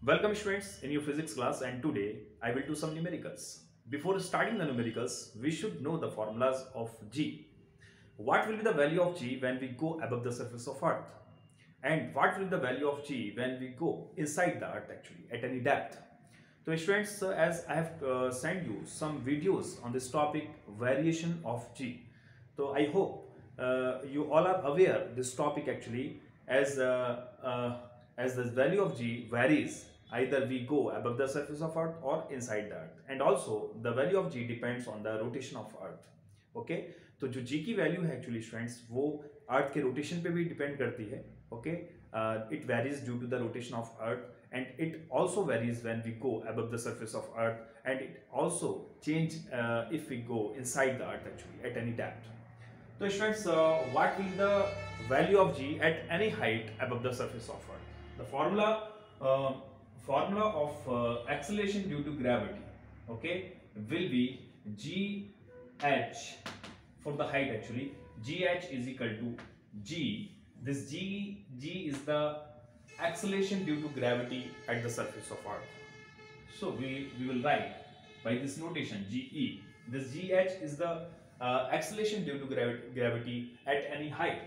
Welcome students in your physics class, and today I will do some numericals. Before starting the numericals, we should know the formulas of G. What will be the value of G when we go above the surface of Earth? And what will be the value of G when we go inside the Earth actually at any depth? So students, as I have sent you some videos on this topic, variation of G. So I hope you all are aware this topic actually as the value of G varies, either we go above the surface of Earth or inside the Earth, and also the value of G depends on the rotation of Earth. Okay तो जो G की value है actually students वो अर्थ के rotation पे भी depend करती है. Okay it varies due to the rotation of earth and it also varies when we go above the surface of earth and it also change if we go inside the earth actually at any depth. तो students what will the value of G at any height above the surface of earth? The formula of acceleration due to gravity, okay, will be gh for the height actually. Gh is equal to G. This G is the acceleration due to gravity at the surface of Earth. So we will write by this notation Ge. This Gh is the acceleration due to gravity at any height.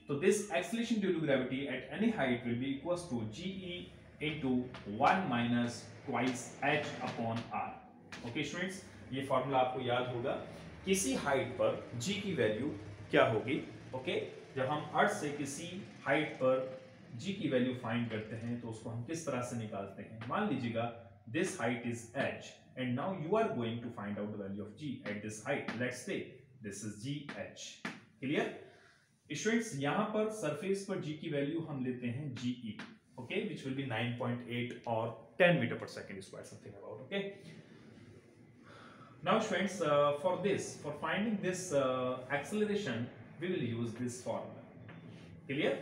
So this acceleration due to gravity at any height will be equals to Ge into 1 minus twice h upon r. Okay students, ये formula आपको याद होगा. किसी height पर G की value क्या होगी? Okay जब हम अर्थ से किसी हाइट पर G की वैल्यू फाइंड करते हैं तो उसको हम किस तरह से निकालते हैं? मान लीजिएगा this height is h and now you are going to find out the value of G at this height. Let's say this is Gh. Clear? Students यहां पर सरफेस पर G की वैल्यू हम लेते हैं Ge, okay, which will be 9.8 or 10 meter per second square, something about, okay. Now students, for finding this acceleration we will use this formula. Clear?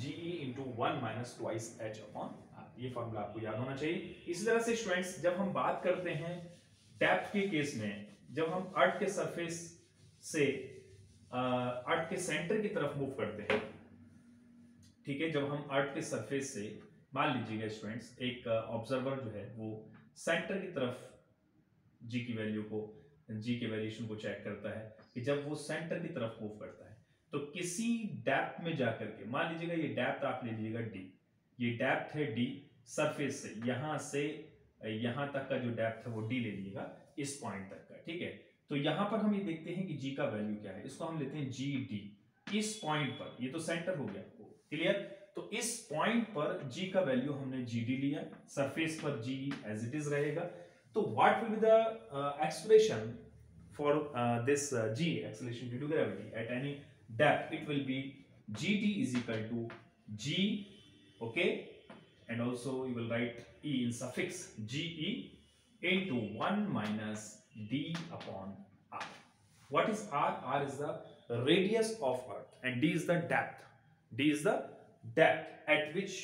Ge into 1 minus twice h upon r. ये formula आपको याद होना चाहिए. इसी तरह से students जब हम बात करते हैं डेप्थ के केस में, जब हम अर्थ के सरफेस से अर्थ के सेंटर की तरफ मूव करते हैं, ठीक है, जब हम अर्थ के सरफेस से मान लीजिएगा स्टूडेंट्स एक ऑब्जर्वर जो है वो सेंटर की तरफ G की वैल्यू को, G के वेरिएशन को चेक करता है कि जब वो सेंटर की तरफ मूव करता है तो किसी डेप्थ में जाकर के, मान लीजिएगा ये डेप्थ आप ले लीजिएगा D, ये डेप्थ है D सरफेस से यहां तक का जो डेप्थ है वो D ले लीजिएगा इस पॉइंट तक का, ठीक है. तो यहां पर हम ये देखते हैं कि G का वैल्यू क्या है, इसको हम लेते हैं GD. इस पॉइंट पर, ये तो सेंटर हो गया, क्लियर. तो इस पॉइंट पर G का वैल्यू हमने GD लिया, सरफेस पर G एज इट इज रहेगा. तो what will be the expression for this G acceleration due to gravity at any depth? It will be GD is equal to G, okay, and also you will write E in suffix GE into 1 minus d upon r. What is r? R is the radius of Earth and d is the depth. D is the depth at which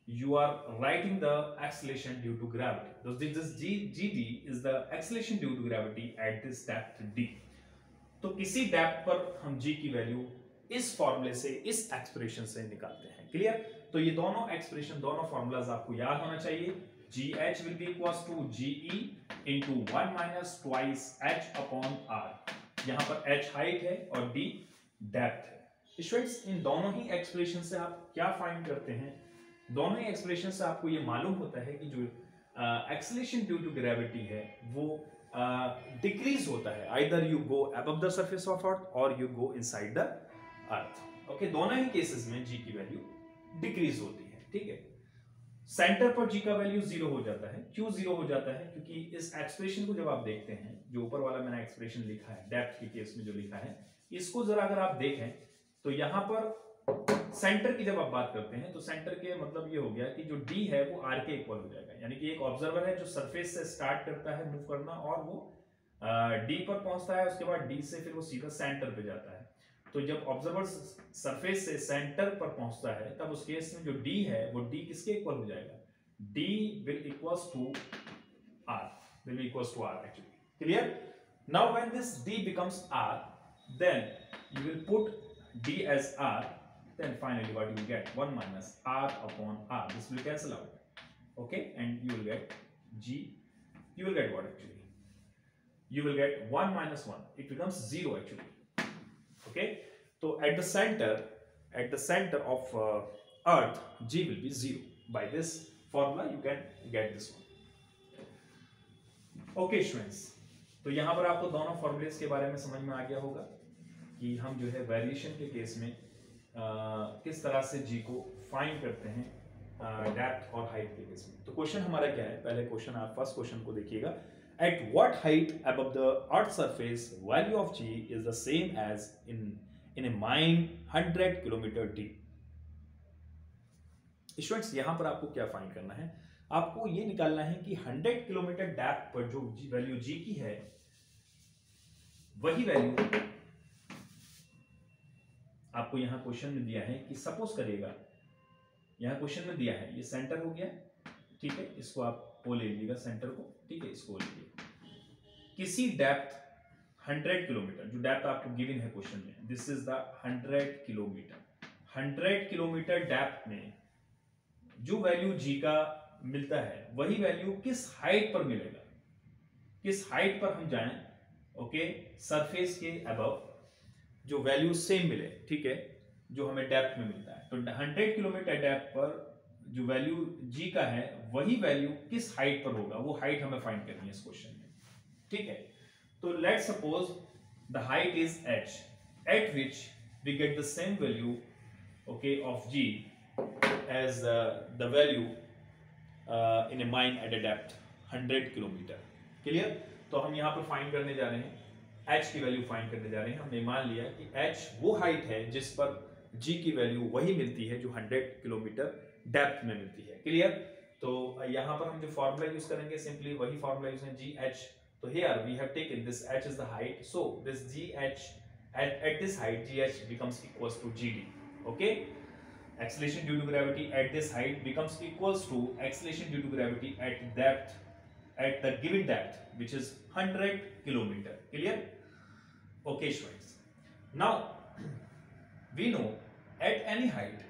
you are writing the acceleration due to gravity. So this GD is the acceleration due to gravity at this depth d. तो किसी depth पर हम G की value इस फॉर्मूले से, इस expression से निकालते हैं. क्लियर? तो ये दोनों एक्सप्रेशन, दोनों फॉर्मूलाज आपको याद होना चाहिए. Gh will be equals to Ge into 1 minus twice h upon r. यहाँ पर h हाइट है और d डेप्थ है. स्टूडेंट्स इन दोनों ही एक्सप्रेशन से आप क्या फाइंड करते हैं? दोनों ही एक्सप्रेशन से आपको ये मालूम होता है कि जो एक्सेलरेशन ड्यू टू ग्रेविटी है वो डिक्रीज होता है. Either you go above the surface of earth or you go inside the earth. Okay, दोनों ही केसेस में G की वैल्यू डिक्रीज होती है, ठीक है. सेंटर पर G का वैल्यू 0 हो जाता है. क्यों 0 हो जाता है? क्योंकि इस एक्सप्रेशन को जब आप देखते हैं, जो ऊपर वाला मैंने एक्सप्रेशन लिखा है डेप्थ के केस में जो लिखा है, इसको जरा अगर आप देखें तो यहां पर सेंटर की जब आप बात करते हैं तो सेंटर के मतलब ये हो गया कि जो D है वो R के इक्वल हो जाएगा. यानी कि एक ऑब्जर्वर है जो सरफेस से स्टार्ट करता है मूव करना और वो D पर पहुंचता है, उसके बाद D से फिर वो सीधा सेंटर पे जाता है. तो जब ऑब्जर्वर सरफेस से सेंटर पर पहुंचता है तब उस केस में जो D है वो D किसके इक्वल हो जाएगा? D will equals to R, will be equals to R actually. Clear? Now when this D becomes R, then you will put D as R, then finally what you will get? 1 minus R upon R. This will cancel out. okay, and you will get g, you will get what actually, you will get 1 minus 1, it becomes 0 actually, okay. So at the center of earth g will be 0. By this formula you can get this one. Okay students, तो यहाँ पर आपको दोनों formulas के बारे में समझ में आ गया होगा कि हम जो है वेरिएशन के केस में किस तरह से जी को फाइंड करते हैं डेप्थ और हाइट के केस में। तो क्वेश्चन हमारा क्या है, पहले क्वेश्चन, आप फर्स्ट क्वेश्चन को देखिएगा। At what height above the earth surface value of g is the same as in a mine 100 kilometre deep. Students यहाँ पर आपको क्या फाइंड करना है, आपको ये निकालना है कि 100 किलोमीटर डेप्थ पर जो वैल्यू जी की है वही वैल्यू आपको यहां क्वेश्चन में दिया है कि सपोज करिएगा, यहां क्वेश्चन में दिया है ये सेंटर हो गया, ठीक है, इसको आप ओ ले लीजिएगा सेंटर को, ठीक है, इसको लीजिए, किसी डेप्थ 100 किलोमीटर, जो डेप्थ आपको गिवन है क्वेश्चन में, this is the 100 kilometre, 100 kilometre depth में जो वैल्यू जी का मिलता है वही वैल्यू किस हाइट पर मिलेगा, किस हाइट पर हम जाएं, ओके, सरफेस के अबव जो वैल्यू सेम मिले, ठीक है, जो हमें डेप्थ में मिलता है। तो 100 किलोमीटर डेप्थ पर जो वैल्यू जी का है वही वैल्यू किस हाइट पर होगा, वो हाइट हमें फाइंड करनी है इस क्वेश्चन में, ठीक है। तो let suppose the height is h at which we get the same value, okay, of g as the value in a mine at a depth 100 kilometre. Clear? तो हम यहाँ पर फाइंड करने जा रहे हैं h की वैल्यू फाइंड करने जा रहे हैं। हमने मान लिया कि h वो हाइट है जिस पर g की वैल्यू वही मिलती है जो 100 किलोमीटर डेप्थ में मिलती है। क्लियर? तो यहाँ पर हम जो फॉर्मूला यूज करेंगे सिंपली वही फॉर्मूला यूज है gh। तो here we have taken this h is the height, so this gh at this height gh becomes equals to gd, okay. Acceleration due to gravity at this height becomes equals to acceleration due to gravity at depth, at the given depth, which is 100 kilometer. Clear? Okay students, now we know at any height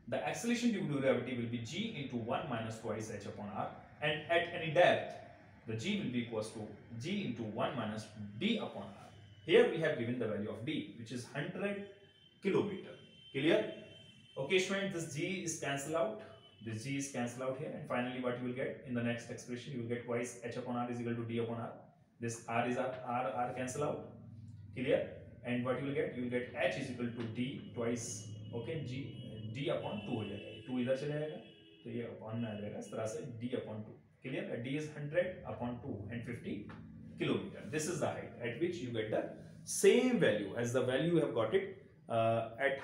the acceleration due to gravity will be g into 1 minus twice h upon r, and at any depth the g will be equals to g into 1 minus d upon r. Here we have given the value of d, which is 100 kilometer. Clear? Okay students, this g is cancelled out, this g is cancelled out here, and finally what you will get in the next expression, you will get twice h upon r is equal to d upon r. This r is r cancel out. Clear? And what you will get, you will get h is equal to d twice, okay, d upon 2 हो जाएगा, 2 इधर चले जाएगा तो ये upon में आ जाएगा, इस तरह से d upon 2. Clear? d is 100 upon 2 and 50 kilometer. This is the height at which you get the same value as the value you have got it at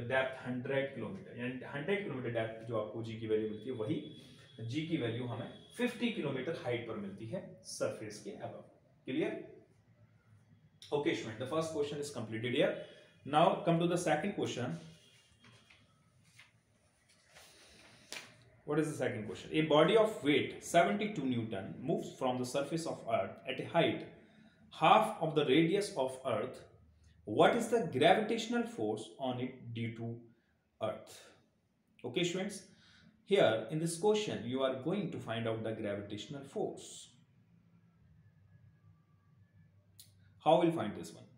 depth 100 kilometre, यानी 100 किलोमीटर डेप्थ जो आपको g की value मिलती है वही g की value हमें 50 kilometre height पर मिलती है सरफेस के above. Clear? Okay student, the first question is completed here. Now come to the second question. What is the second question? A body of weight 72 Newton moves from the surface of Earth at a height half of the radius of Earth. What is the gravitational force on it due to Earth? Okay students, here in this question you are going to find out the gravitational force. How will find this one?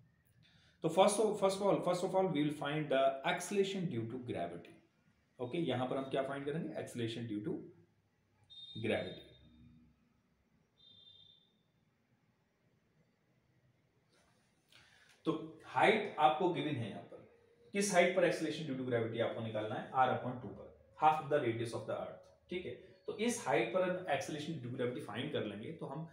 So first of all we will find the acceleration due to gravity. Okay, यहां पर हम क्या find करेंगे, acceleration due to gravity. तो height आपको given है, यहां पर किस हाइट पर एक्सेलरेशन ड्यू टू ग्रेविटी आपको निकालना है, r अपॉन 2 पर, half of the radius of the earth, ठीक है। तो इस हाइट पर acceleration due to gravity find कर लेंगे तो हम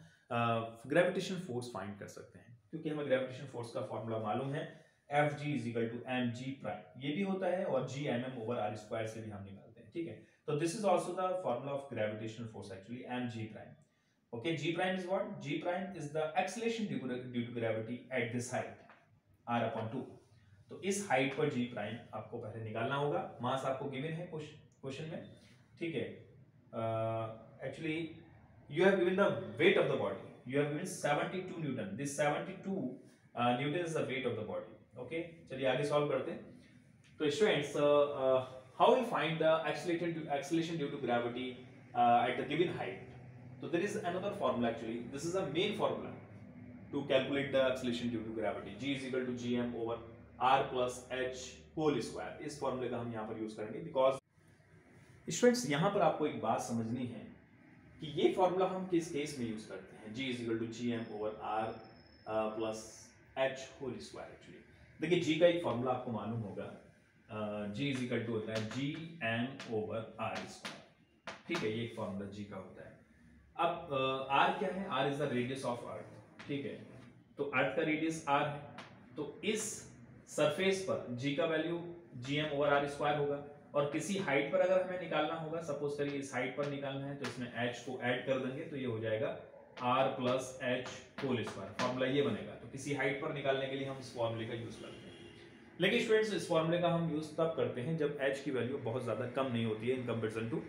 ग्रेविटेशन फोर्स फाइंड कर सकते हैं, क्योंकि हमें ग्रेविटेशन फोर्स का फॉर्मूला मालूम है, Fg is equal to mg prime, ये भी होता है, और g mm over r square से भी हम निकालते हैं, ठीक है। तो this is also the formula of gravitational force actually, mg prime, okay. g prime is what? g prime is the acceleration due to gravity at this height r upon 2। तो इस हाइट पर g prime आपको पहले निकालना होगा, मास आपको given है question में, ठीक है। Actually you have given the weight of the body, you have given 72 Newton, this 72 Newton is the weight of the body, okay. चलिए आगे सॉल्व करते हैं। तो students how we'll find the acceleration due to gravity at the given height. So there is another formula actually. This is a main formula to calculate the acceleration due to gravity. G is equal to gm over r plus h whole square. इस फॉर्मूले का हम यहाँ पर use करेंगे because students यहाँ पर आपको एक बात समझनी है कि ये फॉर्मूला हम किस केस में यूज करते हैं. G is equal to gm over r plus h whole square. Actually देखिए G का एक फॉर्मूला आपको मालूम होगा. G is equal to होता है gm over r square. ठीक है, ये एक फॉर्मूला G का होता है. अब r क्या है? r is the radius of earth. ठीक है, तो अर्थ का रेडियस r है, तो इस सरफेस पर g का value gm over r square होगा. और किसी हाइट पर अगर हमें निकालना होगा, सपोज करिए इस हाइट पर निकालना है, तो इसमें h को ऐड कर देंगे तो ये हो जाएगा r plus h whole square. Formula ये बनेगा. तो किसी हाइट पर निकालने के लिए हम इस फॉर्मूले का यूज करते हैं. लेकिन स्टूडेंट्स इस फॉर्मूले का हम यूज तब करते हैं जब h की वैल्यू बहुत ज्यादा कम नहीं होती है इन कंपैरिजन टू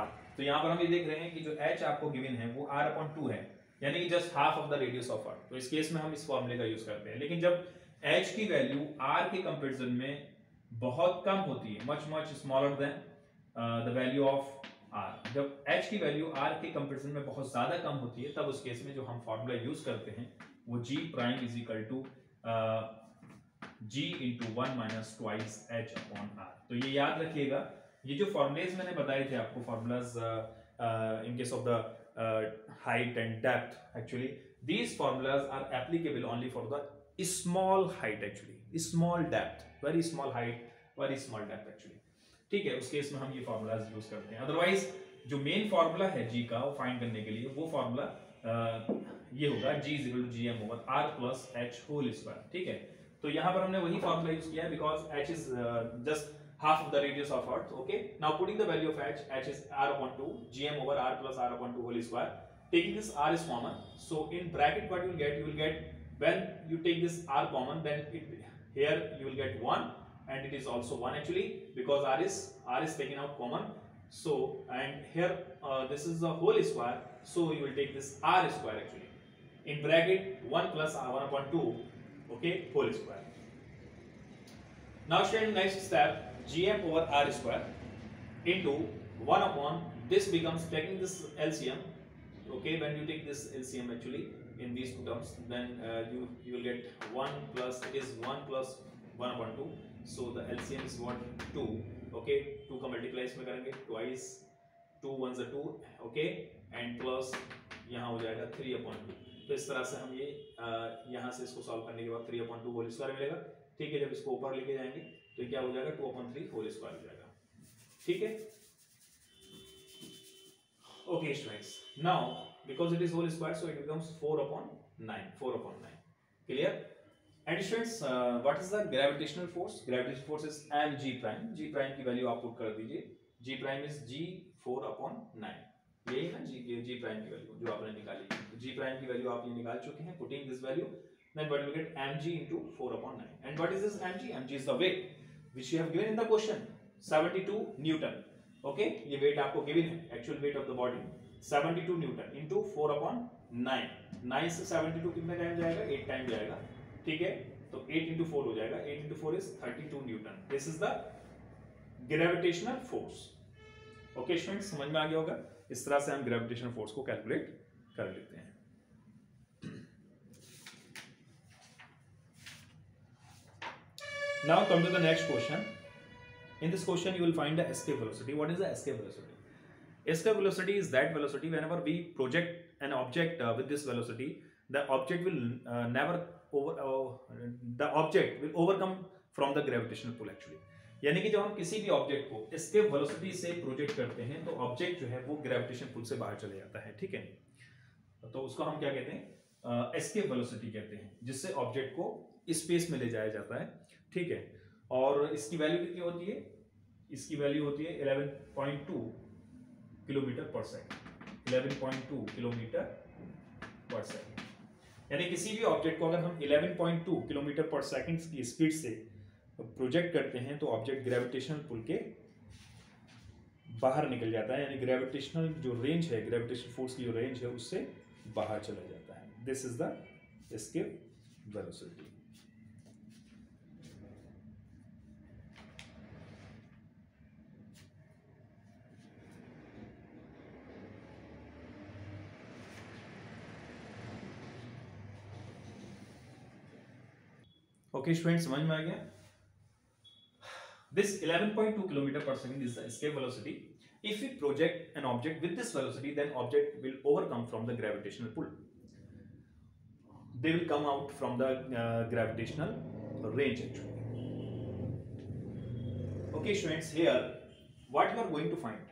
r. तो यहाँ पर हम ये देख रहे हैं कि जो h आपको गिवन है वो r/2 है, यानी कि just half of the radius of earth. तो इस केस में हम इस फॉर्मूले का यूज करते हैं. लेकिन जब h की वैल्यू r के कंपैरिजन में बहुत कम होती है, much much smaller than the value of r, जब h की वैल्यू r के कंपैरिजन में बहुत ज्यादा कम होती है, तब उस केस में जो हम फॉर्मूला यूज करते हैं वो g prime is equal to g into 1 minus twice h upon r. तो ये याद रखिएगा, ये जो फॉर्मूलेज मैंने बताए थे आपको, formulas in case of the height and depth, actually these formulas are applicable only for the small height, actually small depth, very small height, very small depth actually. ठीक है, उस केस में हम ये फॉर्मूलाज यूज करते हैं. Otherwise जो main formula है g का वो फाइंड करने के लिए, वो फॉर्मूला ये होगा g is equal to gm over r plus h whole square. ठीक है, तो यहाँ पर हमने वही फॉर्मूला यूज किया है because h is just half of the radius of earth. Okay, now putting the value of h is r/2 gm over r plus r/2 whole square. Taking this r is common, so in bracket what you will get when you take this r common, then here you will get 1 and it is also 1 actually, because r is taken out common. So and here this is the whole square, so you will take this r square actually in bracket 1 plus r1/2, okay, whole square. Now student, next step, gm over r square into 1 upon this becomes, taking this LCM, okay, when you take this LCM actually in these two terms, then you will get 1 plus, it is 1 plus 1/2, so the LCM is what, 2, okay, 2 का multiply इसमें करेंगे, twice 2 1s are 2, okay, and plus यहाँ हो जाएगा 3/2. तो इस तरह से हम ये यहाँ से इसको सॉल्व करने के बाद 3/2 होल स्क्वायर मिलेगा. ठीक है, जब इसको ऊपर लेके जाएंगे तो क्या हो जाएगा, 2/3 होल स्क्वायर हो जाएगा. ठीक है, okay students, now because it is whole square, so it becomes 4/9. Clear? And students, what is the gravitational force? Gravitational force is mg prime. G prime की वैल्यू आप पुट कर दीजिए. G prime is g 4/9. यही है ना G prime की value जो आपने निकाली. G prime की वैल्यू आप ये निकाल चुके हैं. Putting this value, then what you get, mg into 4/9. And what is this mg? Mg is the weight which you have given in the question, 72 Newton. Okay, ये weight आपको given है, actual weight of the body 72 Newton into 4/9. 9 से 72 कितने time जाएगा, 8 time जाएगा. ठीक है, तो 8 इंटू 4 हो जाएगा. 8 into 4 is 32 Newton. This is the gravitational force. Okay students, समझ में आ गया होगा. इस तरह से हम ग्रेविटेशनल फोर्स को कैलकुलेट कर लेते हैं. Now come to the next question. In this question you will find the escape velocity. What is the escape velocity? Escape velocity is that velocity whenever we project an object with this velocity, the object will the object will overcome from the gravitational pull actually. यानी कि जब हम किसी भी object को escape velocity से project करते हैं तो ऑब्जेक्ट जो है वो ग्रेविटेशन पुल से बाहर चले जाता है. ठीक है, तो उसको हम क्या कहते हैं, escape velocity कहते हैं, जिससे ऑब्जेक्ट को स्पेस में ले जाया जाता है. ठीक है, और इसकी वैल्यू कितनी होती है? इसकी वैल्यू होती है 11.2 kilometre per second. 11.2 kilometre per second. यानी किसी भी ऑब्जेक्ट को अगर हम 11.2 किलोमीटर पर सेकंड की स्पीड से प्रोजेक्ट करते हैं तो ऑब्जेक्ट ग्रेविटेशनल पुल के बाहर निकल जाता है. यानी ग्रेविटेशनल जो रेंज है, ग्रेविटेशनल फोर्स की जो रेंज है, उससे बाहर चला जाता है. This is the escape velocity. Okay student, समझ में आ गया? This 11.2 kilometer per second is the escape velocity. If we project an object with this velocity, then object will overcome from the gravitational pull. They will come out from the gravitational range actually. Okay students, here what you are going to find?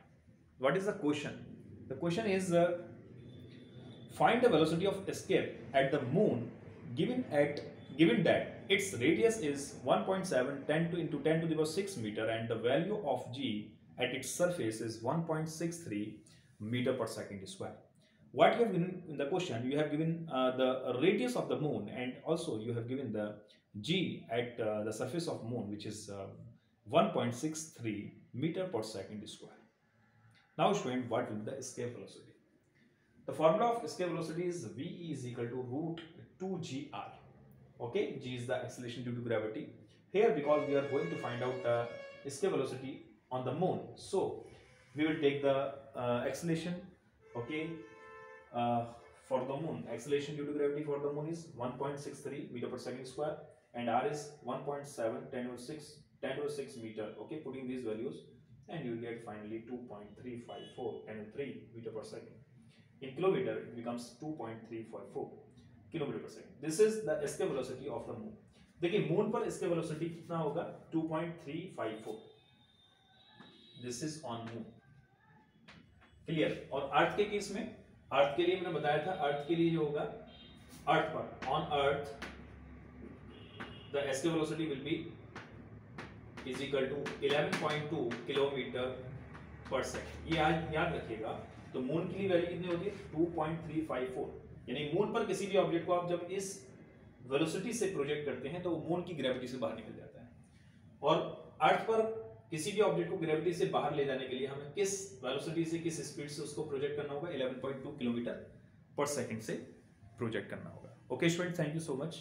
What is the question? The question is find the velocity of escape at the moon given that its radius is 1.7 10 to into 10 to the power 6 meter and the value of g at its surface is 1.63 meter per second square. What you have given in the question, you have given the radius of the moon and also you have given the g at the surface of moon, which is 1.63 meter per second square. Now student, what will be the escape velocity? The formula of escape velocity is v is equal to root 2gr. Okay, g is the acceleration due to gravity. Here, because we are going to find out escape velocity on the moon, so we will take the acceleration. Okay, for the moon, acceleration due to gravity for the moon is 1.63 meter per second square, and r is 1.7 10 over 6 meter. Okay, putting these values, and you will get finally 2.354 10 over 3 meter per second. In kilometer, it becomes 2.354 kilometre per second. This is the escape velocity of the moon. देखिए moon पर escape velocity कितना होगा? 2.354. This is on moon. Clear? और अर्थ के case में, अर्थ के लिए मैंने बताया था, अर्थ के लिए जो होगा, अर्थ पर, on earth the escape velocity will be is equal to 11.2 kilometre per second. ये याद रखिएगा. तो मून की वैल्यू कितनी होती है? 2.354. यानी मून पर किसी भी ऑब्जेक्ट को आप जब इस वेलोसिटी से प्रोजेक्ट करते हैं तो वो मून की ग्रेविटी से बाहर निकल जाता है. और अर्थ पर किसी भी ऑब्जेक्ट को ग्रेविटी से बाहर ले जाने के लिए हमें किस वेलोसिटी से, किस स्पीड से उसको प्रोजेक्ट करना होगा? 11.2 किलोमीटर पर सेकंड से प्रोजेक्ट करना होगा. Okay student, thank you so much.